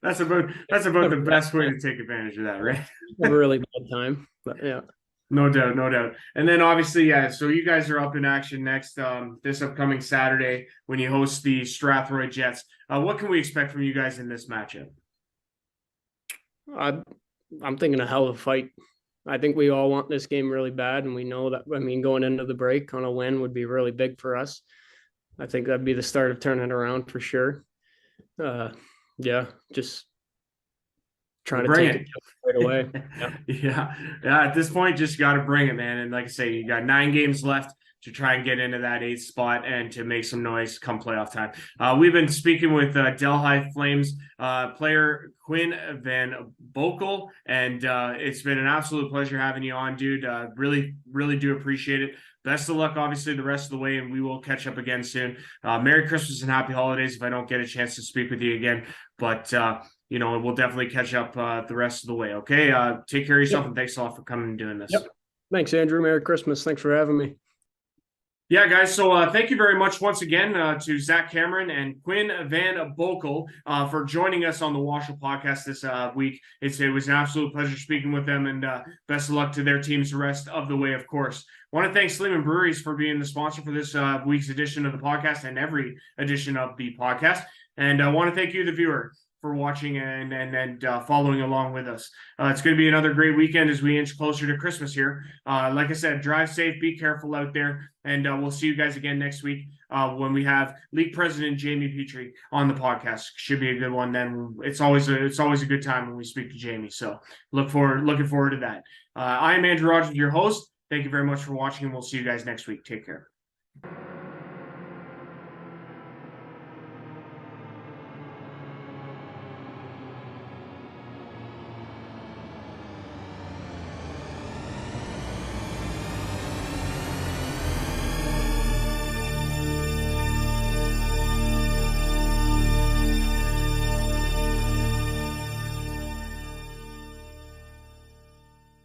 that's about never the a bad best way time. to take advantage of that, right? Never a really bad time, but yeah. No doubt, no doubt. And then obviously, yeah. So you guys are up in action next this upcoming Saturday when you host the Strathroy Jets. What can we expect from you guys in this matchup? I, I'm thinking a hell of a fight. I think we all want this game really bad, and we know that. I mean, going into the break on a win would be really big for us. I think that'd be the start of turning it around for sure. Uh, yeah, just We'll trying to bring take it it. right away. Yeah, Yeah. Yeah. At this point, just got to bring it, man. And like I say, you got 9 games left to try and get into that 8th spot and to make some noise come playoff time. We've been speaking with Delhi Flames player Quinn Van Boekel, and it's been an absolute pleasure having you on, dude. Really, really do appreciate it. Best of luck, obviously, the rest of the way, and we will catch up again soon. Merry Christmas and happy holidays if I don't get a chance to speak with you again. But we'll definitely catch up the rest of the way. Okay. Take care of yourself yep, and thanks a lot for coming and doing yep. this. Thanks, Andrew. Merry Christmas. Thanks for having me. Yeah, guys. So thank you very much once again to Zack Cameron and Quinn Van Boekel for joining us on the WOSHL podcast this week. It was an absolute pleasure speaking with them, and best of luck to their teams the rest of the way, of course. I want to thank Sleeman Breweries for being the sponsor for this week's edition of the podcast and every edition of the podcast. And I want to thank you, the viewer, for watching and following along with us. It's going to be another great weekend as we inch closer to Christmas here. Like I said, drive safe, be careful out there, and we'll see you guys again next week when we have League President Jamie Petrie on the podcast. Should be a good one. Then it's always a good time when we speak to Jamie. So looking forward to that. I am Andrew Rogers, your host. Thank you very much for watching, and we'll see you guys next week. Take care.